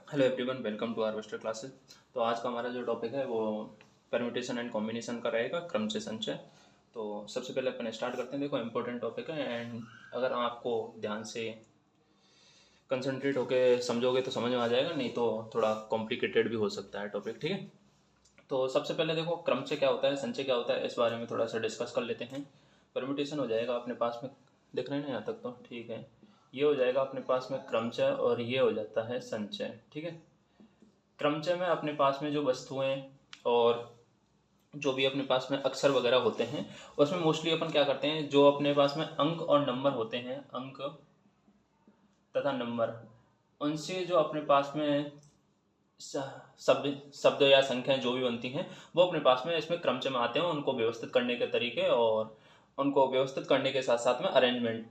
Hello everyone, welcome to Harvester classes. तो आज का हमारा जो टॉपिक है वो परम्यूटेशन एंड कॉम्बिनेशन का रहेगा, क्रम से संचय। तो सबसे पहले अपन स्टार्ट करते हैं। देखो, इम्पोर्टेंट टॉपिक है एंड अगर आपको ध्यान से कंसंट्रेट होकर समझोगे तो समझ में आ जाएगा, नहीं तो थोड़ा कॉम्प्लिकेटेड भी हो सकता है टॉपिक। ठीक है, तो सबसे पहले देखो, क्रम से क्या होता है, संचय क्या होता है, इस बारे में थोड़ा सा डिस्कस कर लेते हैं। परम्यूटेशन हो जाएगा अपने पास में, देख रहे हैं ना यहाँ तक, तो ठीक है। ये हो जाएगा अपने पास में क्रमचय और ये हो जाता है संचय। ठीक है, क्रमचय में अपने पास में जो वस्तुएं और जो भी अपने पास में अक्षर वगैरह होते हैं, उसमें मोस्टली अपन क्या करते हैं, जो अपने पास में अंक और नंबर होते हैं, अंक तथा नंबर, उनसे जो अपने पास में शब्द शब्द या संख्याएं जो भी बनती हैं, वो अपने पास में इसमें क्रमचय में आते हैं। उनको व्यवस्थित करने के तरीके और उनको व्यवस्थित करने के साथ साथ में अरेंजमेंट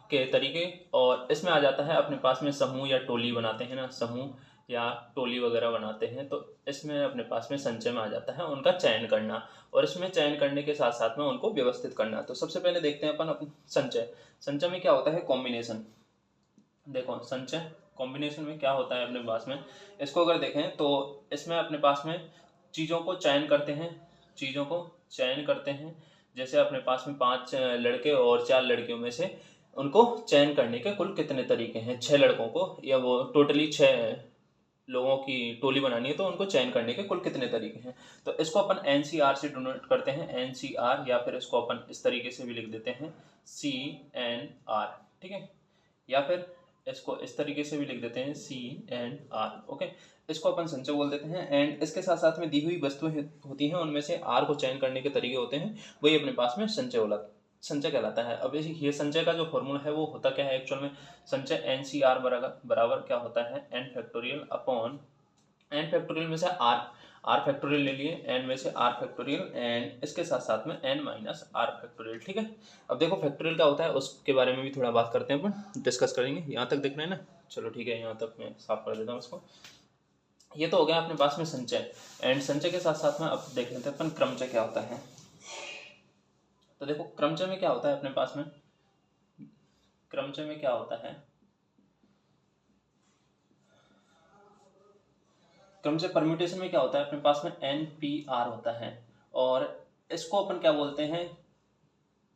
के तरीके, और इसमें आ जाता है अपने पास में समूह या टोली बनाते हैं ना, समूह या टोली वगैरह बनाते हैं, तो इसमें अपने पास में संचय में आ जाता है उनका चयन करना, और इसमें चयन करने के साथ साथ में उनको व्यवस्थित करना। तो सबसे पहले देखते हैं अपन संचय। संचय में क्या होता है, कॉम्बिनेशन। देखो, संचय कॉम्बिनेशन में क्या होता है अपने पास में, इसको अगर देखें तो इसमें अपने पास में चीज़ों को चयन करते हैं, चीज़ों को चयन करते हैं। जैसे अपने पास में 5 लड़के और 4 लड़कियों में से उनको चयन करने के कुल कितने तरीके हैं, 6 लड़कों को या वो टोटली 6 लोगों की टोली बनानी है, तो उनको चयन करने के कुल कितने तरीके हैं। तो इसको अपन एनसीआर से डिनोट करते हैं, एनसीआर, या फिर इसको अपन इस तरीके से भी लिख देते हैं, CNR। ठीक है, या फिर इसको इस तरीके से भी लिख देते हैं, CNR। ओके, इसको अपन संचय बोल देते हैं। एंड इसके साथ साथ में दी हुई वस्तुएं होती हैं, उनमें से आर को चयन करने के तरीके होते हैं, वही अपने पास में संचय कहलाता है। अब ये संचय का जो फॉर्मूला है वो होता क्या है एक्चुअल में, संचय NCR बराबर क्या होता है, n factorial upon n factorial में से आर, आर फैक्टोरियल ले लिए, n में से आर फैक्टोरियल, एंड इसके साथ साथ में n माइनस आर फैक्टोरियल। ठीक है, अब देखो फैक्टोरियल क्या होता है उसके बारे में भी थोड़ा बात करते हैं, अपन डिस्कस करेंगे। यहाँ तक देखना है ना, चलो ठीक है, यहाँ तक मैं साफ कर देता हूँ इसको। ये तो हो गया अपने पास में संचय, एंड संचय के साथ साथ में अब देख लेते हैं अपन क्रमचय क्या होता है। तो देखो, क्रमचय में क्या होता है अपने पास में, क्रमचय में क्या होता है, क्रमचय परम्यूटेशन में क्या होता है अपने पास में, NPR होता है, और इसको अपन क्या बोलते हैं,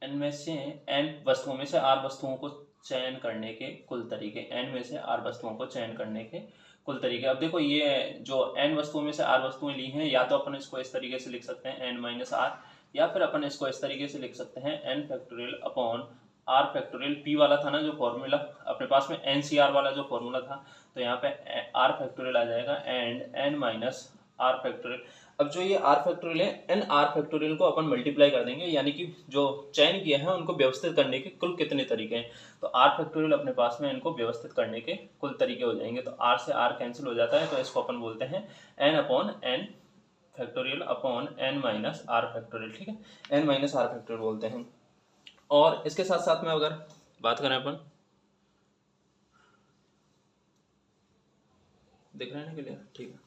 इनमें से n वस्तुओं में से r वस्तुओं को चयन करने के कुल तरीके, n में से r वस्तुओं को चयन करने के कुल तरीके। अब देखो, ये जो n वस्तुओं में से r वस्तुएं ली हैं, या तो अपन इसको इस तरीके से लिख सकते हैं n माइनस आर, या फिर अपन इसको इस तरीके से लिख सकते हैं n factorial upon r factorial. P वाला था ना जो फॉर्मूला अपने पास में, NCR वाला जो फॉर्मूला था, तो यहाँ पे आर फैक्टोरियल आ जाएगा and n minus r factorial. अब जो ये आर फैक्टोरियल है, एन आर फैक्टोरियल को अपन मल्टीप्लाई कर देंगे, यानी कि जो चयन किया है उनको व्यवस्थित करने के कुल कितने तरीके हैं, तो आर फैक्टोरियल अपने पास में इनको व्यवस्थित करने के कुल तरीके हो जाएंगे। तो आर से आर कैंसिल हो जाता है, तो इसको अपन बोलते हैं n upon n factorial upon n minus r factorial. ठीक है, एन माइनस आर फैक्टोरियल बोलते हैं। और इसके साथ साथ में अगर बात करें अपन, देख रहे हैं ना क्लियर, ठीक है।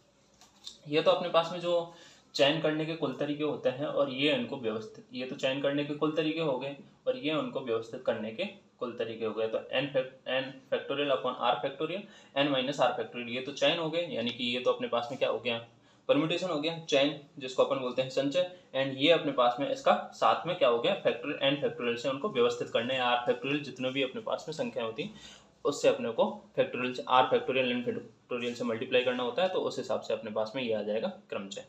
ये तो अपने पास में जो चयन करने के कुल तरीके होते हैं, और ये उनको व्यवस्थित, ये तो चयन करने के कुल तरीके हो गए, और ये उनको व्यवस्थित करने के कुल तरीके हो गए। तो n factorial upon r factorial, n minus r factorial, ये तो चयन हो गए, यानी कि ये तो अपने पास में क्या हो गया, परम्यूटेशन हो गया, चयन जिसको अपन बोलते हैं संचय। एंड ये अपने पास में इसका साथ में क्या हो गया, फैक्टोरियल, एन फैक्टोरियल से उनको व्यवस्थित करने, आर फैक्टोरियल जितने भी अपने पास में संख्या होती उससे अपने को फैक्टोरियल से, आर फैक्टोरियल एन फैक्टोरियल से मल्टीप्लाई करना होता है, तो उस हिसाब से अपने पास में ये आ जाएगा क्रमचय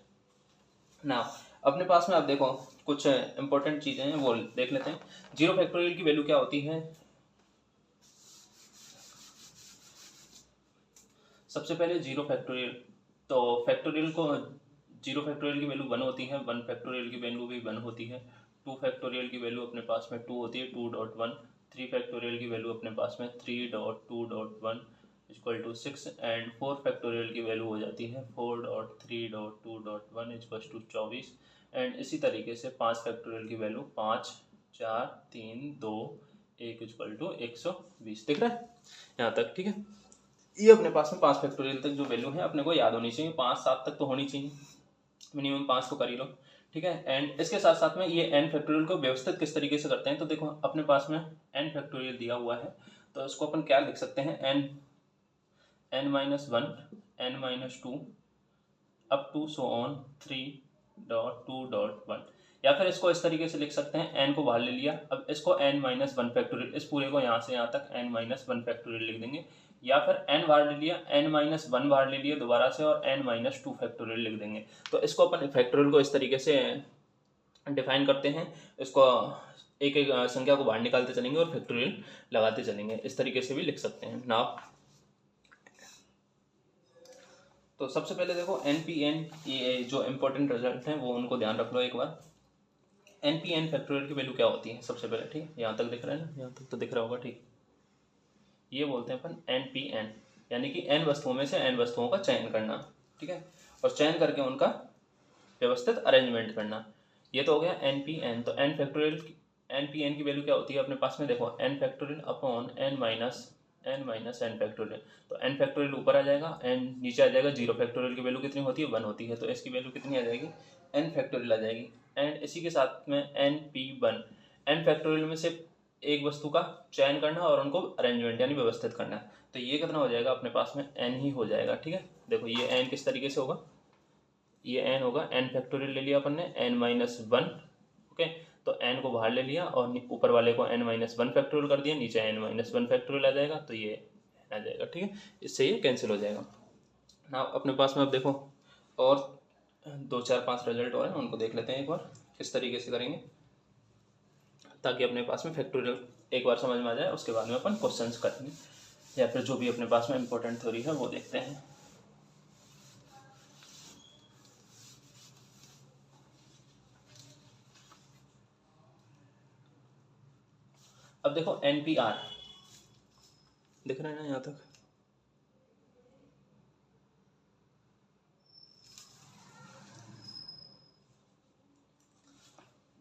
ना। अपने पास में अब देखो कुछ इंपॉर्टेंट चीजें हैं वो देख लेते हैं। जीरो फैक्टोरियल की वैल्यू क्या होती है, सबसे पहले जीरो फैक्टोरियल, तो फैक्टोरियल को, जीरो फैक्टोरियल की वैल्यू 1 होती है, 1 फैक्टोरियल की वैल्यू भी 1 होती है, 2 फैक्टोरियल की वैल्यू अपने पास में 2 होती है, 2.1, 3 फैक्टोरियल की वैल्यू अपने पास में 3.2.1 इक्वल टू 6, एंड 4 फैक्टोरियल की वैल्यू हो जाती है 4.3.2.1 इक्वल टू 24, एंड इसी तरीके से 5 फैक्टोरियल की वैल्यू 5, 4, 3, 2, 1 इक्वल टू 120। दिख रहा है यहाँ तक, ठीक है। ये अपने पास में 5 फैक्टोरियल तक जो वैल्यू है अपने को याद होनी चाहिए, 5 7 तक तो होनी चाहिए, मिनिमम 5 को कर ही लो। ठीक है, एंड इसके साथ साथ में ये n फैक्टोरियल को व्यवस्थित किस तरीके से करते हैं, तो देखो अपने पास में n फैक्टोरियल दिया हुआ है, तो इसको अपन क्या लिख सकते हैं, n-1 n-2 up to so on 3.2.1। या फिर इसको इस तरीके से लिख सकते हैं, n को बाहर ले लिया, अब इसको n-1 फैक्टोरियल, इस पूरे को यहाँ से यहाँ तक n-1 फैक्टोरियल लिख देंगे। या फिर n बाहर ले लिया, n-1 बाहर ले लिया दोबारा से और n-2 फैक्टोरियल लिख देंगे। तो इसको अपन फैक्टोरियल को इस तरीके से डिफाइन करते हैं, इसको एक एक संख्या को बाहर निकालते चलेंगे और फैक्टोरियल लगाते चलेंगे, इस तरीके से भी लिख सकते हैं नाउ। तो सबसे पहले देखो NPN, ये जो इम्पोर्टेंट रिजल्ट हैं वो उनको ध्यान रख लो एक बार। NPN फैक्टोरियल की वैल्यू क्या होती है सबसे पहले, ठीक, यहाँ तक दिख रहा है ना, यहाँ तक तो दिख रहा होगा, ठीक। ये बोलते हैं अपन NPN, यानी कि n वस्तुओं में से n वस्तुओं का चयन करना, ठीक है, और चयन करके उनका व्यवस्थित अरेंजमेंट करना। ये तो हो गया NPN। तो n फैक्टोरियल, NPN की वैल्यू क्या होती है अपने पास में, देखो n factorial upon n minus n factorial. तो n फैक्टोरियल ऊपर आ जाएगा, n नीचे आ जाएगा, 0 फैक्टोरियल की वैल्यू कितनी होती है, 1 होती है, तो इसकी वैल्यू कितनी आ जाएगी, n फैक्टोरियल आ जाएगी। एंड इसी के साथ में NP1, n फैक्टोरियल में से एक वस्तु का चयन करना और उनको अरेंजमेंट यानी व्यवस्थित करना। तो ये कितना हो जाएगा अपने पास में, n ही हो जाएगा, ठीक है। देखो ये n किस तरीके से होगा, ये n होगा, n फैक्टोरियल ले लिया अपन ने, n-1, ओके, तो n को बाहर ले लिया और ऊपर वाले को n-1 फैक्टोरियल कर दिया, नीचे n-1 फैक्टोरियल आ जाएगा, तो ये आ जाएगा, ठीक है, इससे ये कैंसिल हो जाएगा ना अपने पास में। अब देखो और 2 4 5 रिजल्ट और हैं, उनको देख लेते हैं एक बार किस तरीके से करेंगे, ताकि अपने पास में फैक्टोरियल एक बार समझ में आ जाए, उसके बाद में अपन क्वेश्चंस करेंगे या फिर जो भी अपने पास में इंपॉर्टेंट थ्योरी है वो देखते हैं। अब देखो NPR दिख रहा है ना यहाँ तक,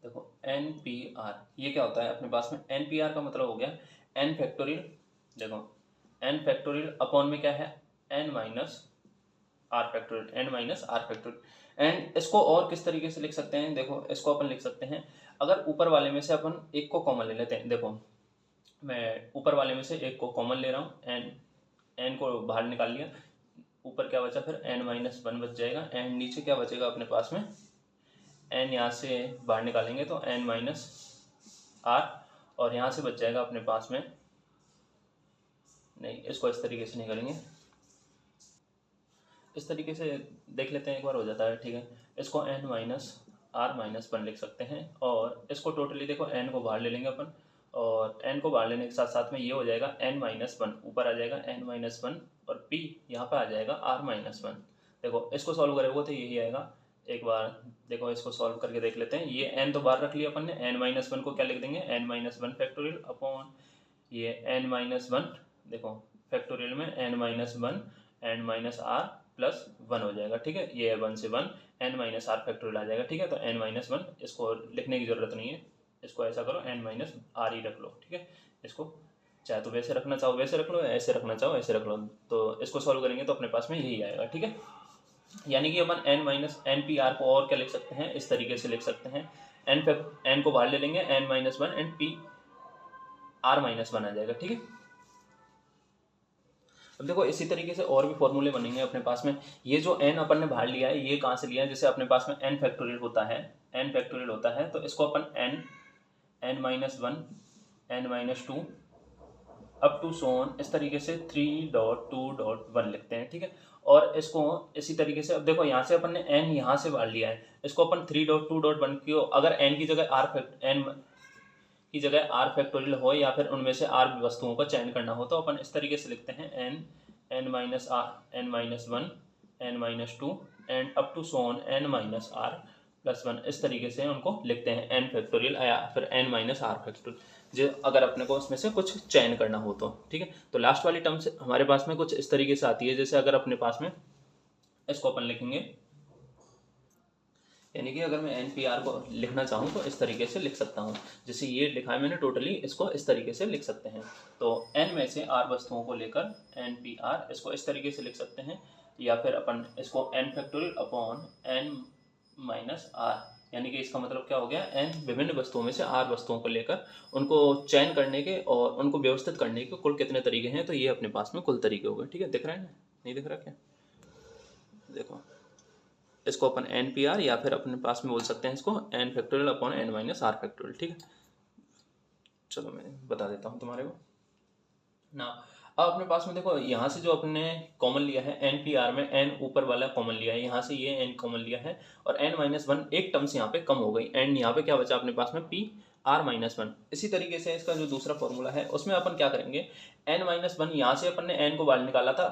देखो NPR ये क्या होता है अपने पास में, NPR का मतलब हो गया n फैक्टोरियल, देखो n फैक्टोरियल अपॉन में क्या है, n-r factorial, n-r factorial. And इसको और किस तरीके से लिख सकते हैं, देखो इसको अपन लिख सकते हैं, अगर ऊपर वाले में से अपन एक को कॉमन ले लेते हैं, देखो मैं ऊपर वाले में से एक को कॉमन ले रहा हूँ, n को बाहर निकाल लिया, ऊपर क्या बचा फिर n-1 बच जाएगा, एंड नीचे क्या बचेगा अपने पास में, n यहाँ से बाहर निकालेंगे तो n-r, और यहाँ से बच जाएगा अपने पास में, नहीं इसको इस तरीके से नहीं करेंगे, इस तरीके से देख लेते हैं एक बार, हो जाता है, ठीक है। इसको n-r-1 लिख सकते हैं, और इसको टोटली देखो n को बाहर ले लेंगे अपन, और n को बाहर लेने के साथ साथ में ये हो जाएगा n-1, ऊपर आ जाएगा n-1 और p यहाँ पर आ जाएगा r-1। देखो इसको सॉल्व करेंगे तो यही आएगा, एक बार देखो इसको सॉल्व करके देख लेते हैं। ये n तो बाहर रख लिया अपन ने, n-1 को क्या लिख देंगे, n-1 फैक्टोरियल अपॉन ये n-1, देखो फैक्टोरियल में n-1 n-r प्लस 1 हो जाएगा, ठीक है, ये 1 से 1 n-r फैक्टोरियल आ जाएगा, ठीक है। तो n-1 इसको लिखने की ज़रूरत नहीं है, इसको ऐसा करो n-r ही रख लो, ठीक है। इसको चाहे तो वैसे रखना चाहो वैसे रख लो, ऐसे रखना चाहो ऐसे रख लो, तो इसको सॉल्व करेंगे तो अपने पास में यही आएगा, ठीक है। यानी कि अपन NPR को और क्या लिख सकते हैं, इस तरीके से लिख सकते हैं, n को बाहर ले लेंगे, n-1 एंड p r-1 आ जाएगा, ठीक है। अब देखो इसी तरीके से और भी फॉर्मूले बनेंगे अपने पास में। ये जो n अपन ने बाहर लिया है ये कहाँ से लिया है, जैसे अपने पास में n फैक्टोरियल होता है, तो इसको अपन n-1 n-2 up to so on इस तरीके से 3.2.1 लिखते हैं, ठीक है। और इसको इसी तरीके से, अब देखो यहाँ से अपन ने n यहाँ से बाहर लिया है, इसको अपन 3.2.1 की अगर n की जगह r फैक्टोरियल हो या फिर उनमें से r वस्तुओं का चयन करना हो, तो अपन इस तरीके से लिखते हैं n-1 n-2 and up to so on n-r+1, इस तरीके से उनको लिखते हैं n फैक्टोरियल या फिर n-r फैक्टोरियल, जो अगर अपने को उसमें से कुछ चयन करना हो तो, ठीक है। तो लास्ट वाली टर्म से हमारे पास में कुछ इस तरीके से आती है, जैसे अगर अपने पास में इसको अपन लिखेंगे, यानी कि अगर मैं NPR को लिखना चाहूँ तो इस तरीके से लिख सकता हूँ, जैसे ये लिखा है मैंने टोटली, इसको इस तरीके से लिख सकते हैं। तो n में से r वस्तुओं को लेकर NPR, इसको इस तरीके से लिख सकते हैं, या फिर अपन इसको n फैक्टोरियल अपॉन n-r यानी कि इसका मतलब क्या हो गया, n विभिन्न वस्तुओं में से r वस्तुओं को लेकर उनको चयन करने के और उनको व्यवस्थित करने के कुल कितने तरीके हैं, तो ये अपने पास में कुल तरीके हो गए। ठीक है, दिख रहा है ना, नहीं दिख रहा क्या? देखो, इसको अपन n पी आर या फिर अपने पास में बोल सकते हैं इसको n factorial upon n minus r factorial. ठीक है, चलो मैं बता देता हूँ तुम्हारे को ना। अब अपने पास में देखो, यहाँ से जो अपने कॉमन लिया है एन पी आर में, एन ऊपर वाला कॉमन लिया है, यहाँ से ये एन कॉमन लिया है और एन माइनस वन एक टर्म से यहाँ पे कम हो गई, एंड यहाँ पे क्या बचा अपने पास में पी आर माइनस वन। इसी तरीके से इसका जो दूसरा फॉर्मूला है उसमें अपन क्या करेंगे, एन माइनस वन यहाँ से अपन ने एन को बाहर निकाला था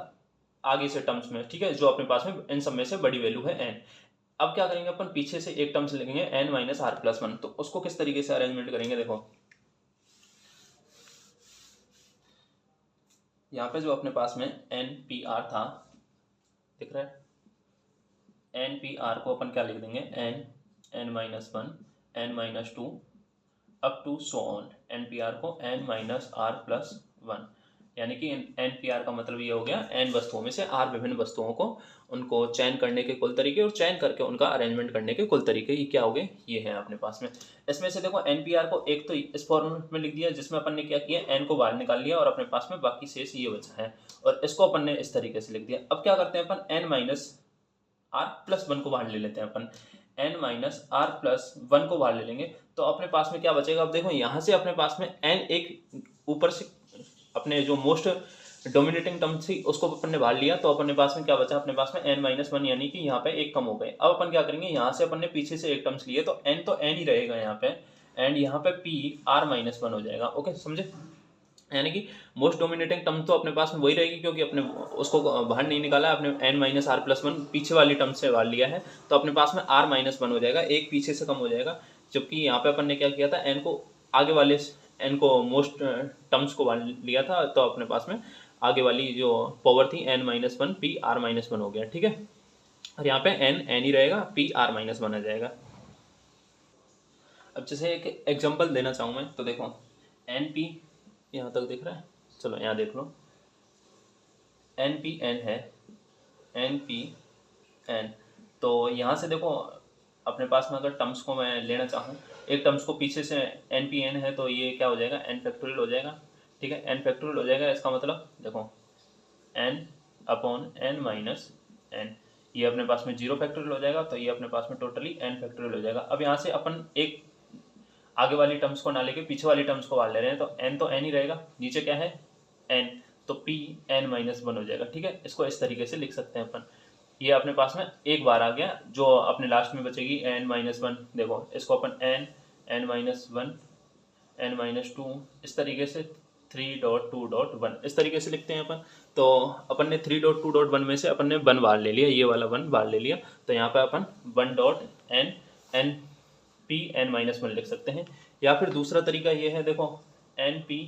आगे से टर्म्स में, ठीक है, जो अपने पास में इन सब में से बड़ी वैल्यू है एन। अब क्या करेंगे अपन, पीछे से एक टर्म्स लिखेंगे n minus are plus one. तो उसको किस तरीके से अरेंजमेंट करेंगे, देखो यहाँ पे जो अपने पास में एन पी आर था, दिख रहा है, एन पी आर को अपन क्या लिख देंगे, N N minus one N minus two up to so on, N P R को N minus are plus one. यानी कि एन पी आर का मतलब ये हो गया एन वस्तुओं में से आर विभिन्न वस्तुओं को उनको चयन करने के कुल तरीके और चयन करके उनका अरेंजमेंट करने के कुल तरीके, ये क्या हो गए, ये है अपने पास में। इसमें से देखो एन पी आर को एक तो इस फॉर्मेट में लिख दिया जिसमें अपन ने क्या किया, एन को बाहर निकाल लिया और अपने पास में बाकी शेष ये बचा है, और इसको अपन ने इस तरीके से लिख दिया। अब क्या करते हैं अपन, N minus are plus one को बाहर ले लेते हैं अपन, N minus are plus one को बाहर ले लेंगे तो अपने पास में क्या बचेगा। अब देखो यहाँ से अपने पास में एन एक ऊपर से अपने जो मोस्ट डोमिनेटिंग टर्म थी उसको अपन ने बाहर लिया, तो अपने पास में क्या बचा, अपने पास में एन माइनस वन, यानी कि यहाँ पे एक कम हो गए। अब अपन क्या करेंगे, यहाँ से अपन ने पीछे से एक टर्म्स लिए तो एन ही रहेगा यहाँ पे, एंड यहाँ पे पी आर माइनस वन हो जाएगा। ओके, समझे, यानी कि मोस्ट डोमिनेटिंग टर्म तो अपने पास में वही रहेगी क्योंकि अपने उसको बाहर नहीं निकाला, अपने n minus are plus one पीछे वाली टर्म से बाहर लिया है, तो अपने पास में आर माइनस वन हो जाएगा, एक पीछे से कम हो जाएगा। जबकि यहाँ पे अपन ने क्या किया था, एन को आगे वाले एन को मोस्ट टर्म्स को बाहर लिया था, तो अपने पास में आगे वाली जो पावर थी n minus one P r minus one हो गया। ठीक है, और यहाँ पे एन ही रहेगा, पी आर माइनस वन आ जाएगा। अब जैसे एक एग्जांपल देना चाहूँ मैं, तो देखो एन पी यहाँ तक दिख रहा है, चलो यहाँ देख लो, एन पी एन है, एन पी एन, तो यहाँ से देखो अपने पास में अगर टर्म्स को मैं लेना चाहूँ, एक टर्म्स को पीछे से एन पी एन है तो ये क्या हो जाएगा, एन फैक्टोरियल हो जाएगा। ठीक है, एन फैक्टोरियल हो जाएगा, इसका मतलब देखो n upon n minus n, ये अपने पास में जीरो फैक्टोरियल हो जाएगा, तो ये अपने पास में टोटली एन फैक्टोरियल हो जाएगा। अब यहाँ से अपन एक आगे वाली टर्म्स को ना लेके पीछे वाली टर्म्स को बाहर ले रहे हैं, तो एन ही रहेगा, नीचे क्या है एन, तो पी एन माइनस वन हो जाएगा। ठीक है, इसको इस तरीके से लिख सकते हैं अपन, ये अपने पास में एक बार आ गया, जो अपने लास्ट में बचेगी एन माइनस वन, देखो इसको अपन N N minus one N minus two इस तरीके से 3.2.1 इस तरीके से लिखते हैं अपन। तो अपन ने 3.2.1 में से अपन ने वन बाहर ले लिया, ये वाला वन बाहर ले लिया, तो यहाँ पे अपन 1.n n P N minus one लिख सकते हैं। या फिर दूसरा तरीका ये है, देखो एन पी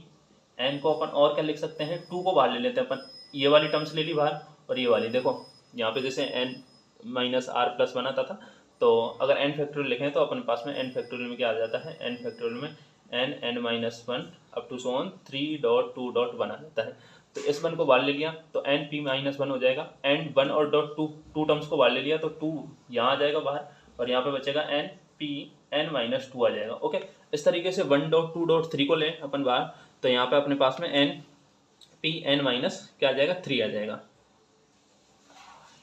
एन को अपन और क्या लिख सकते हैं, टू को बाहर ले लेते हैं अपन, ये वाली टर्म्स ले ली बाहर और ये वाली, देखो यहाँ पे जैसे n minus are plus one आता था, तो अगर एन फैक्टोरियल लिखें तो अपने पास में एन फैक्टोरियल में क्या आ जाता है, एन फैक्टोरियल में n N minus one up to so on 3.2.1 आ जाता है। तो इस वन को बाहर ले लिया तो एन पी माइनस वन हो जाएगा, एंड वन और डॉट टू टर्म्स को बाहर ले लिया तो टू यहाँ आ जाएगा बाहर, और यहाँ पे बचेगा N P N minus two आ जाएगा। ओके, इस तरीके से 1.2.3 को लें अपन बाहर, तो यहाँ पे अपने पास में एन पी एन माइनस क्या आ जाएगा, 3 आ जाएगा।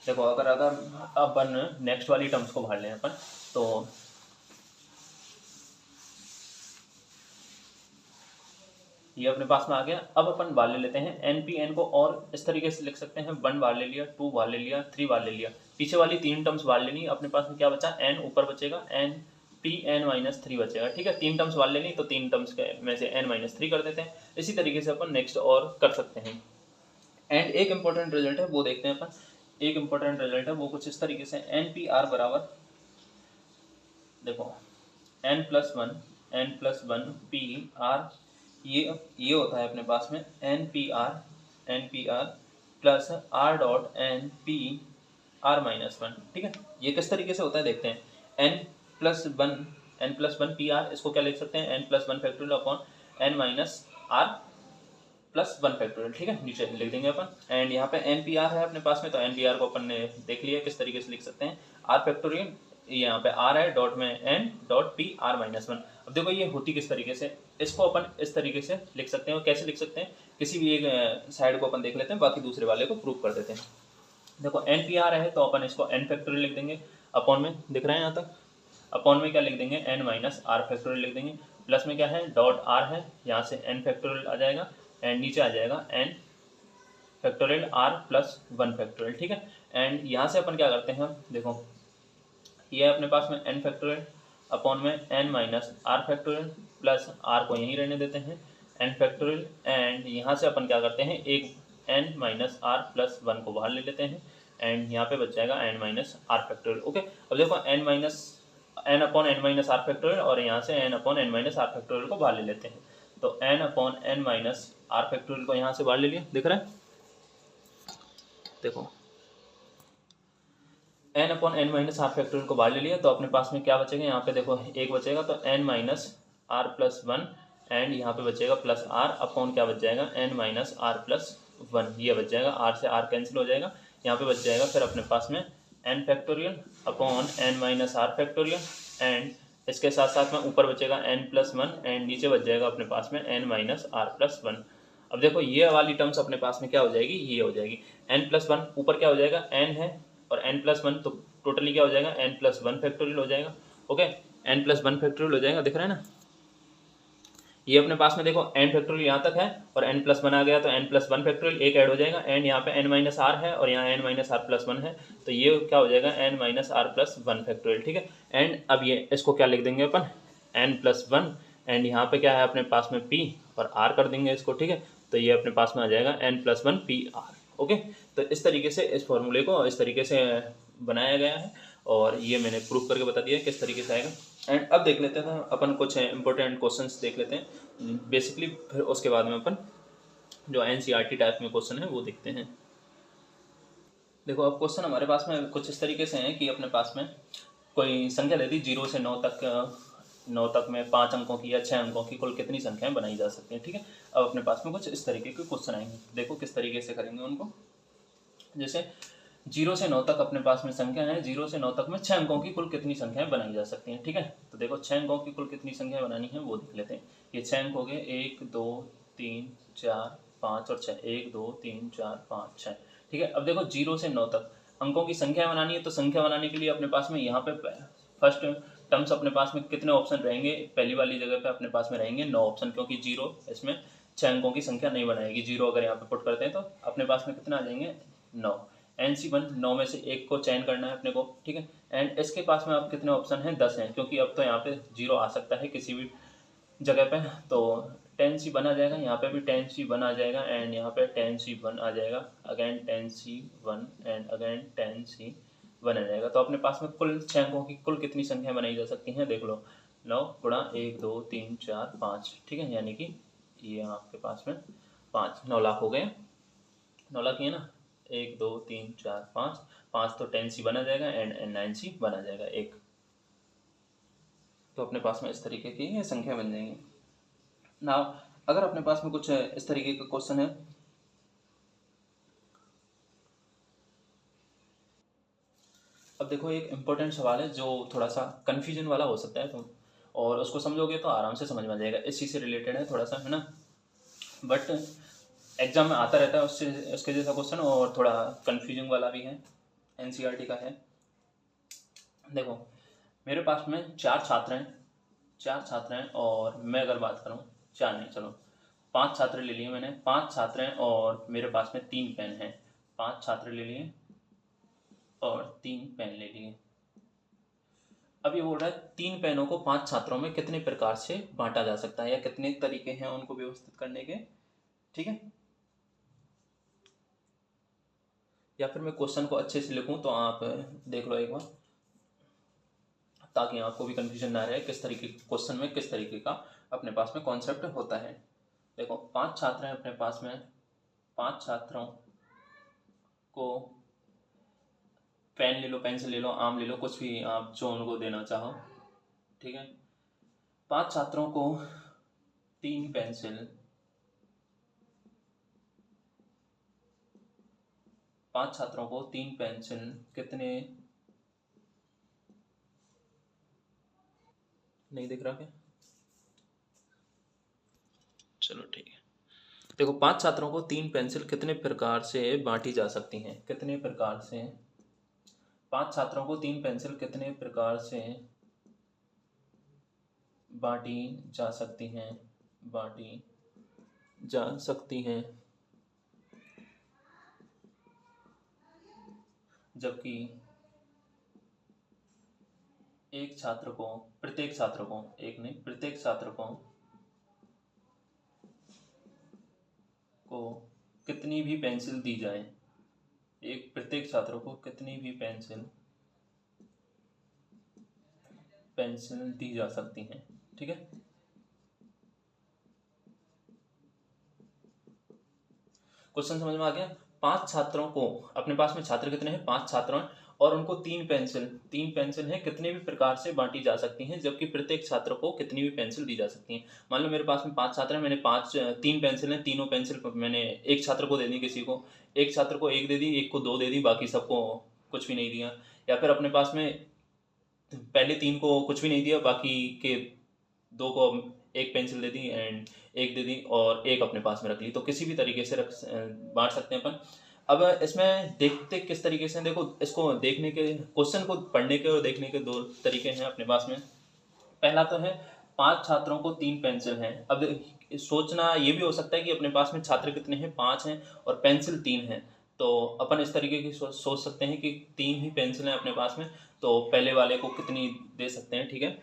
देखो अगर अपन नेक्स्ट वाली टर्म्स को बाहर लें अपन, तो ये अपने पास में आ गया। अब अपन बाहर ले लेते हैं एन पी एन को, और इस तरीके से लिख सकते हैं, वन बाहर ले लिया, टू बाहर ले लिया, थ्री बाहर ले लिया, पीछे वाली तीन टर्म्स बाहर लेनी, अपने पास में क्या बचा, एन ऊपर बचेगा, N P N minus three बचेगा। ठीक है, तीन टर्म्स बाहर लेनी तो तीन टर्म्स के में से एन माइनस थ्री कर देते हैं। इसी तरीके से अपन नेक्स्ट और कर सकते हैं। एंड एक इंपॉर्टेंट रिजल्ट है वो देखते हैं अपन, एक इंपॉर्टेंट रिजल्ट है वो कुछ इस तरीके से, एन पी आर बराबर देखो n plus one P r, ये होता है अपने पास में n P r plus r dot n P r minus one. ठीक है, ये किस तरीके से होता है देखते हैं, n plus one P r, इसको क्या लिख सकते हैं, n plus one factorial upon n minus are plus one factorial. ठीक है, नीचे लिख देंगे अपन, एंड यहाँ पे एन पी आर है अपने पास में, तो एन पी आर को अपन ने देख लिया किस तरीके से लिख सकते हैं, आर फैक्टोरियल यहाँ पे आर है, डॉट में n dot P r minus one. अब देखो ये होती किस तरीके से, इसको अपन इस तरीके से लिख सकते हैं। और कैसे लिख सकते हैं, किसी भी एक साइड को अपन देख लेते हैं, बाकी दूसरे वाले को प्रूव कर देते हैं। देखो एन पी आर है तो अपन इसको एन फैक्टोरियल लिख देंगे, अपॉन में दिख रहा है यहाँ तक, अपॉन में क्या लिख देंगे, एन माइनस आर फैक्टोरियल लिख देंगे, प्लस में क्या है डॉट आर है, यहाँ से एन फैक्टोरियल आ जाएगा, एंड नीचे आ जाएगा n factorial r plus one factorial. ठीक है, एंड यहाँ से अपन क्या करते हैं, देखो ये है अपने पास में एन फैक्टोरियल, अपॉन में n minus r factorial, plus r को यहीं रहने देते हैं एन फैक्टोरियल, एंड यहाँ से अपन क्या करते हैं, एक n minus are plus one को बाहर ले लेते हैं, एंड यहाँ पे बच जाएगा n minus r factorial. Okay, अब देखो n upon n minus r factorial, और यहाँ से n upon n minus r factorial को बाहर ले लेते हैं, तो n upon n minus r factorial को यहाँ से बाहर ले लिया, दिख रहा है, देखो n upon n minus r factorial को बाहर ले लिया, तो अपने पास में क्या बचेगा, यहाँ पे देखो एक बचेगा, तो n minus are plus one, and यहाँ पे बचेगा प्लस आर, अपॉन क्या बच जाएगा, n minus are plus one, ये बच जाएगा, आर से आर कैंसिल हो जाएगा, यहाँ पे बच जाएगा फिर अपने पास में n factorial upon n minus r factorial, and इसके साथ साथ में ऊपर बचेगा एन प्लस वन, एंड नीचे बच जाएगा अपने पास में n minus are plus one. अब देखो ये वाली टर्म्स अपने पास में क्या हो जाएगी, ये हो जाएगी एन प्लस वन, ऊपर क्या हो जाएगा एन है और एन प्लस वन, तो टोटली क्या हो जाएगा एन प्लस वन फैक्टोरियल हो जाएगा। Okay, n plus one factorial हो जाएगा, दिख रहा है ना, ये अपने पास में देखो एन फैक्टोरियल यहाँ तक है और एन प्लस वन आ गया, तो एन प्लस वन फैक्टोरियल एक ऐड हो जाएगा, एंड यहाँ पे एन माइनस आर है और यहाँ n minus are plus one है, तो ये क्या हो जाएगा n minus are plus one factorial. ठीक है, एंड अब ये इसको क्या लिख देंगे अपन, एन प्लस वन, एंड यहाँ पे क्या है अपने पास में पी और आर कर देंगे इसको। ठीक है, तो ये अपने पास में आ जाएगा n plus one P r. Okay, तो इस तरीके से इस फॉर्मूले को इस तरीके से बनाया गया है, और ये मैंने प्रूफ करके बता दिया किस तरीके से आएगा। एंड अब देख लेते हैं अपन कुछ इंपॉर्टेंट क्वेश्चंस देख लेते हैं बेसिकली, फिर उसके बाद में अपन जो एनसीईआरटी टाइप में क्वेश्चन है वो देखते हैं। देखो अब क्वेश्चन हमारे पास में कुछ इस तरीके से है कि अपने पास में कोई संख्या दे दी 0 से 9 तक में 5 अंकों की या 6 अंकों की कुल कितनी संख्याएं बनाई जा सकती हैं। ठीक है, अब अपने पास में कुछ इस तरीके के क्वेश्चन आएंगे, देखो किस तरीके से करेंगे उनको। जैसे 0 से 9 तक अपने पास में संख्या है, 0 से 9 तक में 6 अंकों की कुल कितनी संख्याएं बनाई जा सकती हैं। ठीक है, तो देखो 6 अंकों की कुल कितनी संख्या बनानी है वो देख लेते हैं। ये 6 अंक हो गए, 1 2 3 4 5 और 6, 1 2 3 4 5 6। ठीक है, अब देखो 0 से 9 तक अंकों की संख्या बनानी है, तो संख्या बनाने के लिए अपने पास में यहाँ पे फर्स्ट टर्म्स अपने पास में कितने ऑप्शन रहेंगे, पहली वाली जगह पे अपने पास में रहेंगे 9 ऑप्शन, क्योंकि 0 इसमें 6 अंकों की संख्या नहीं बनाएगी। 0 अगर यहाँ पे पुट करते हैं तो अपने पास में कितना आ जाएंगे 9, NC1 9 में से एक को चयन करना है अपने को। ठीक है, एंड इसके पास में अब कितने ऑप्शन हैं, 10 हैं, क्योंकि अब तो यहाँ पे 0 आ सकता है किसी भी जगह पे, तो 10C1 आ जाएगा, यहाँ पे भी 10C1 आ जाएगा, एंड यहाँ पे 10C1 आ जाएगा, again 10C1 and again 10C1 आ जाएगा। तो अपने पास में कुल 6 अंकों की कुल कितनी संख्या बनाई जा सकती हैं, देख लो 9 गुणा 1 2 3 4 5। ठीक है, यानी कि ये आपके पास में 5 9 लाख हो गए, 9 लाख है ना, 1 2 3 4 5, 5 तो 10C1 आ जाएगा एंड 9C1 आ जाएगा एक, तो अपने पास में इस तरीके की ये संख्या बन जाएंगी। नाउ अगर अपने पास में कुछ इस तरीके का क्वेश्चन है, अब देखो एक इम्पोर्टेंट सवाल है जो थोड़ा सा कन्फ्यूजन वाला हो सकता है, तुम और उसको समझोगे तो आराम से समझ में आ जाएगा, इसी से रिलेटेड है थोड़ा सा, है ना, बट एग्जाम में आता रहता है उससे उसके जैसा क्वेश्चन, और थोड़ा कन्फ्यूजन वाला भी है, एनसीईआरटी का है। देखो मेरे पास में 4 छात्र हैं, 4 छात्र हैं, और मैं अगर बात करूं, 4 नहीं चलो 5 छात्र ले लिए मैंने, 5 छात्र हैं और मेरे पास में 3 पेन हैं, 5 छात्र ले लिए और 3 पेन ले लिए। अब ये बोल रहा है 3 पेनों को 5 छात्रों में कितने प्रकार से बांटा जा सकता है, या कितने तरीके हैं उनको व्यवस्थित करने के। ठीक है, या फिर मैं क्वेश्चन को अच्छे से लिखूं तो आप देख लो एक बार, ताकि आपको भी कंफ्यूजन ना रहे किस तरीके क्वेश्चन में किस तरीके का अपने पास में कॉन्सेप्ट होता है। देखो 5 छात्र हैं अपने पास में, 5 छात्रों को पेन ले लो, पेंसिल ले लो, आम ले लो, कुछ भी आप जो उनको देना चाहो। ठीक है, 5 छात्रों को 3 पेंसिल, 5 छात्रों को 3 पेंसिल कितने नहीं दिख रहा क्या? चलो ठीक है। देखो, 5 छात्रों को 3 पेंसिल कितने प्रकार से बांटी जा सकती हैं? कितने प्रकार से 5 छात्रों को 3 पेंसिल कितने प्रकार से बांटी जा सकती हैं? बांटी जा सकती हैं, जबकि एक छात्र को, प्रत्येक छात्र को, एक नहीं प्रत्येक छात्र को कितनी भी पेंसिल दी जाए, एक प्रत्येक छात्र को कितनी भी पेंसिल दी जा सकती हैं। ठीक है, क्वेश्चन समझ में आ गया? 5 छात्रों को, अपने पास में छात्र कितने हैं? 5 छात्र हैं, और उनको 3 पेंसिल हैं, कितने भी प्रकार से बांटी जा सकती हैं, जबकि प्रत्येक छात्र को कितनी भी पेंसिल दी जा सकती हैं। मान लो मेरे पास में 5 छात्र हैं, मैंने 3 पेंसिल हैं, तीनों पेंसिल मैंने एक छात्र को दे दी, किसी को एक छात्र को एक दे दी, एक को 2 दे दी, बाकी सबको कुछ भी नहीं दिया। या फिर अपने पास में पहले 3 को कुछ भी नहीं दिया, बाकी के 2 को एक पेंसिल दे दी एंड एक दे दी, और एक अपने पास में रख ली। तो किसी भी तरीके से बांट सकते हैं अपन। अब इसमें देखते किस तरीके से, देखो इसको देखने के, क्वेश्चन को पढ़ने के और देखने के 2 तरीके हैं अपने पास में। पहला तो है 5 छात्रों को 3 पेंसिल हैं। अब सोचना ये भी हो सकता है कि अपने पास में छात्र कितने हैं? 5 हैं और पेंसिल 3 हैं। तो अपन इस तरीके की सोच सकते हैं कि 3 ही पेंसिल हैं अपने पास में, तो पहले वाले को कितनी दे सकते हैं। ठीक है,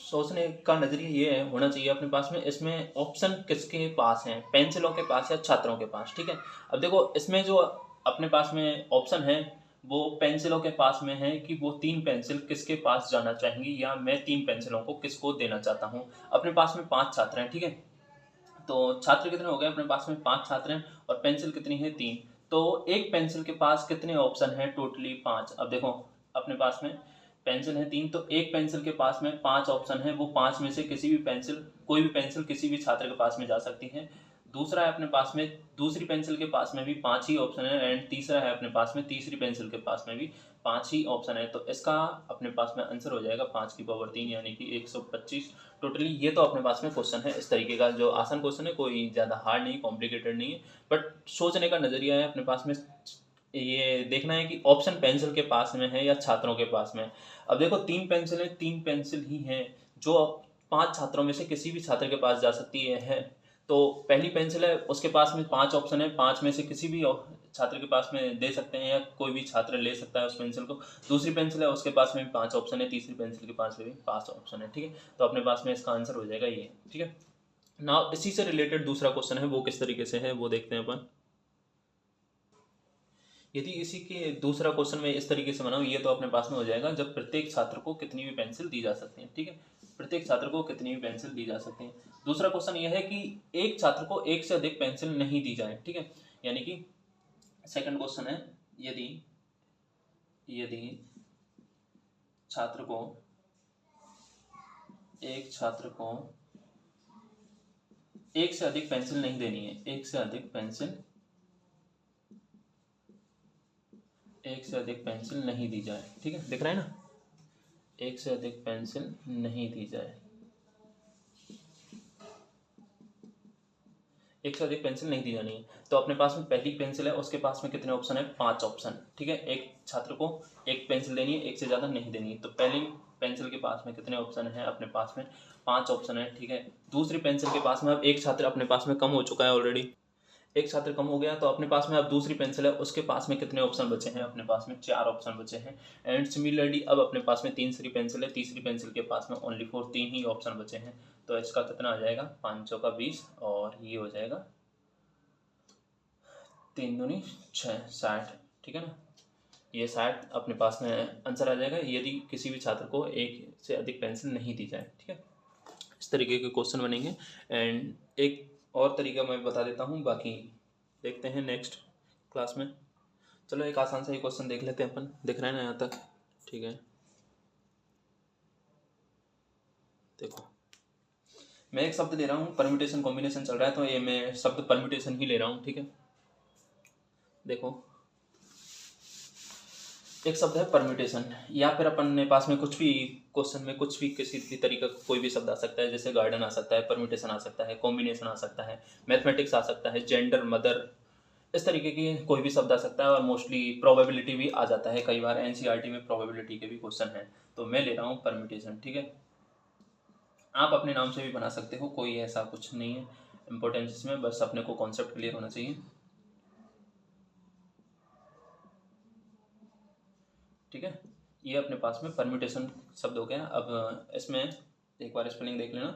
सोचने का नजरिया ये है होना चाहिए अपने पास में, इसमें ऑप्शन किसके पास हैं? पेंसिलों के पास या छात्रों के पास। ठीक है, अब देखो इसमें जो अपने पास में ऑप्शन है वो पेंसिलों के पास में है कि वो 3 पेंसिल किसके पास जाना चाहेंगी, या मैं 3 पेंसिलों को किसको देना चाहता हूँ। अपने पास में 5 छात्र हैं। ठीक है, तो छात्र कितने हो गए? अपने पास में 5 छात्र हैं और पेंसिल कितनी है? 3। तो एक पेंसिल के पास कितने ऑप्शन हैं? टोटली 5। अब देखो अपने पास में पेंसिल है 3, तो एक पेंसिल के पास में 5 ऑप्शन है, वो 5 में से किसी भी पेंसिल, कोई भी पेंसिल किसी भी छात्र के पास में जा सकती है। दूसरा है अपने पास में, दूसरी पेंसिल के पास में भी 5 ही ऑप्शन है, एंड तीसरा है अपने पास में, तीसरी पेंसिल के पास में भी 5 ही ऑप्शन है। तो इसका अपने पास में आंसर हो जाएगा 5 की पावर 3 यानी कि 125 टोटली। ये तो अपने पास में क्वेश्चन है इस तरीके का, जो आसान क्वेश्चन है, कोई ज़्यादा हार्ड नहीं, कॉम्प्लिकेटेड नहीं है, बट सोचने का नज़रिया है अपने पास में। ये देखना है कि ऑप्शन पेंसिल के पास में है या छात्रों के पास में। अब देखो 3 पेंसिल है, 3 पेंसिल ही हैं जो 5 छात्रों में से किसी भी छात्र के पास जा सकती है। तो पहली पेंसिल है, उसके पास में 5 ऑप्शन है, 5 में से किसी भी छात्र के पास में दे सकते हैं, या कोई भी छात्र ले सकता है उस पेंसिल को। दूसरी पेंसिल है, उसके पास में भी 5 ऑप्शन है, तीसरी पेंसिल के पास में भी 5 ऑप्शन है। ठीक है, तो अपने पास में इसका आंसर हो जाएगा ये। ठीक है, नाउ इसी से रिलेटेड दूसरा क्वेश्चन है, वो किस तरीके से है वो देखते हैं अपन। यदि इसी के दूसरा क्वेश्चन में इस तरीके से बनाऊं, ये तो अपने पास में हो जाएगा, जब प्रत्येक छात्र को कितनी भी पेंसिल दी जा सकती है। ठीक है, प्रत्येक छात्र को कितनी भी पेंसिल दी जा सकती है। दूसरा क्वेश्चन यह है कि एक छात्र को एक से अधिक पेंसिल नहीं दी जाए। ठीक है, यानी कि सेकंड क्वेश्चन है, यदि यदि छात्र को, एक छात्र को एक से अधिक पेंसिल नहीं देनी है, एक से अधिक पेंसिल नहीं दी जाए। ठीक है, दिख रहा है ना, एक से अधिक पेंसिल नहीं दी जाए, एक से अधिक पेंसिल नहीं दी जानी है। तो अपने पास में पहली पेंसिल है, उसके पास में कितने ऑप्शन है? 5 ऑप्शन। ठीक है, एक छात्र को एक पेंसिल देनी है, एक से ज़्यादा नहीं देनी है। तो पहली पेंसिल के पास में कितने ऑप्शन है? अपने पास में 5 ऑप्शन है। ठीक है, दूसरी पेंसिल के पास में अब एक छात्र अपने पास में कम हो चुका है ऑलरेडी, एक छात्र कम हो गया, तो अपने पास में अब दूसरी पेंसिल है, उसके पास में कितने ऑप्शन बचे हैं? अपने पास में 4 ऑप्शन बचे हैं। एंड सिमिलरली अब अपने पास में तीसरी पेंसिल है, तीसरी पेंसिल के पास में ओनली 3 ही ऑप्शन बचे हैं। तो इसका कितना आ जाएगा? 5 चौका 20, और ये हो जाएगा 3 दूनी 6, 60। ठीक है ना, ये 60 अपने पास में आंसर आ जाएगा, यदि किसी भी छात्र को एक से अधिक पेंसिल नहीं दी जाए। ठीक है, इस तरीके के क्वेश्चन बनेंगे। एंड एक और तरीका मैं बता देता हूँ, बाकी देखते हैं नेक्स्ट क्लास में। चलो एक आसान सा ही क्वेश्चन देख लेते हैं अपन, दिख रहा है ना यहाँ तक? ठीक है, देखो मैं एक शब्द ले रहा हूँ, परम्यूटेशन कॉम्बिनेशन चल रहा है, तो ये मैं शब्द परम्यूटेशन ही ले रहा हूँ। ठीक है, देखो एक शब्द है परम्यूटेशन, या फिर अपने पास में कुछ भी क्वेश्चन में कुछ भी किसी भी तरीके का कोई भी शब्द आ सकता है, जैसे गार्डन आ सकता है, परम्यूटेशन आ सकता है, कॉम्बिनेशन आ सकता है, मैथमेटिक्स आ सकता है, जेंडर, मदर, इस तरीके की कोई भी शब्द आ सकता है। और मोस्टली प्रोबेबिलिटी भी आ जाता है, कई बार एनसीईआरटी में प्रोबेबिलिटी के भी क्वेश्चन हैं। तो मैं ले रहा हूँ परम्यूटेशन, ठीक है। आप अपने नाम से भी बना सकते हो, कोई ऐसा कुछ नहीं है इम्पोर्टेंस इसमें, बस अपने को कॉन्सेप्ट क्लियर होना चाहिए, ठीक है। ये अपने पास में परम्यूटेशन शब्द हो गया। अब इसमें एक बार स्पेलिंग देख लेना,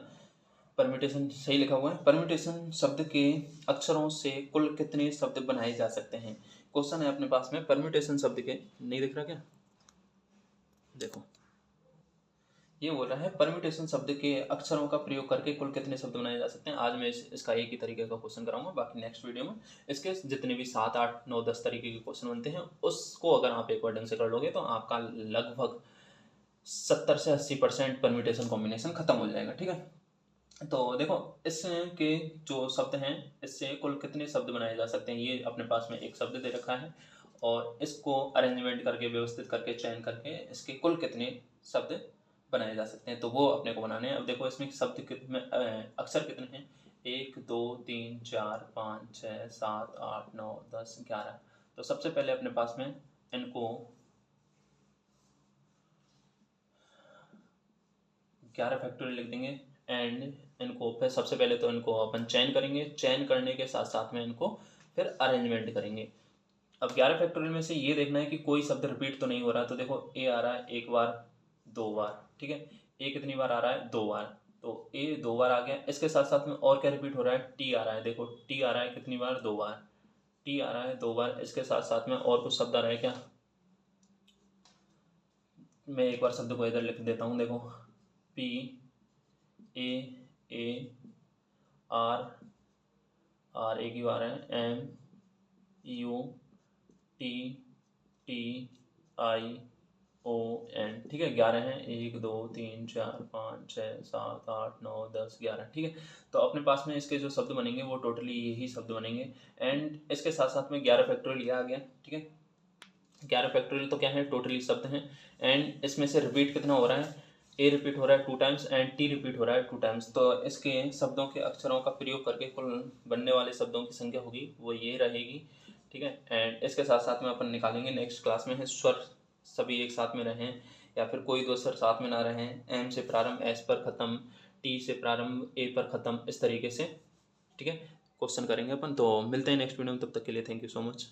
परम्यूटेशन सही लिखा हुआ है। परम्यूटेशन शब्द के अक्षरों से कुल कितने शब्द बनाए जा सकते हैं, क्वेश्चन है अपने पास में। परम्यूटेशन शब्द के, नहीं दिख रहा क्या, देखो ये बोल रहा है परम्यूटेशन शब्द के अक्षरों का प्रयोग करके कुल कितने शब्द बनाए जा सकते हैं। आज मैं इसका एक ही तरीके का क्वेश्चन कराऊंगा, बाकी नेक्स्ट वीडियो में इसके जितने भी 7, 8, 9, 10 तरीके के क्वेश्चन बनते हैं, उसको अगर आप एक बार ढंग से कर लोगे तो आपका लगभग 70 से 80% परम्यूटेशन कॉम्बिनेशन खत्म हो जाएगा, ठीक है। तो देखो इसके जो शब्द हैं, इससे कुल कितने शब्द बनाए जा सकते हैं, ये अपने पास में एक शब्द दे रखा है और इसको अरेंजमेंट करके, व्यवस्थित करके, चयन करके इसके कुल कितने शब्द बनाए जा सकते हैं, तो वो अपने को बनाने हैं। अब देखो इसमें शब्द कितने, अक्षर कितने हैं, 1, 2, 3, 4, 5, 6, 7, 8, 9, 10, 11। तो सबसे पहले अपने पास में इनको 11 फैक्टोरियल लिख देंगे। एंड इनको फिर सबसे पहले तो इनको अपन चयन करेंगे, चयन करने के साथ साथ में इनको फिर अरेंजमेंट करेंगे। अब 11 फैक्टोरियल में से ये देखना है कि कोई शब्द रिपीट तो नहीं हो रहा। तो देखो ए आ रहा है एक बार, 2 बार, ठीक है। ए कितनी बार आ रहा है, 2 बार, तो ए 2 बार आ गया। इसके साथ साथ में और क्या रिपीट हो रहा है, टी आ रहा है, देखो टी आ रहा है कितनी बार, 2 बार, टी आ रहा है 2 बार। इसके साथ साथ में और कुछ शब्द आ रहा है क्या, मैं एक बार शब्द को इधर लिख देता हूँ, देखो P, A, A, R, R एक ही बार है, M, U, T, T, I, O, N, ठीक है। 11 हैं, 1, 2, 3, 4, 5, 6, 7, 8, 9, 10, 11, ठीक है। तो अपने पास में इसके जो शब्द बनेंगे वो टोटली यही शब्द बनेंगे। एंड इसके साथ साथ में 11 फैक्टोरियल ये आ गया, ठीक है। 11 फैक्टोरियल तो क्या है, टोटली शब्द हैं। एंड इसमें से रिपीट कितना हो रहा है, ए रिपीट हो रहा है 2 टाइम्स एंड टी रिपीट हो रहा है 2 टाइम्स। तो इसके शब्दों के अक्षरों का प्रयोग करके कुल बनने वाले शब्दों की संख्या होगी वो ये रहेगी, ठीक है। एंड इसके साथ साथ में अपन निकालेंगे नेक्स्ट क्लास में है स्वर सभी एक साथ में रहें या फिर कोई दो स्वर साथ में ना रहें, एम से प्रारंभ, एस पर ख़त्म, टी से प्रारंभ, ए पर ख़त्म, इस तरीके से, ठीक है, क्वेश्चन करेंगे अपन। तो मिलते हैं नेक्स्ट वीडियो में, तब तक के लिए थैंक यू सो मच।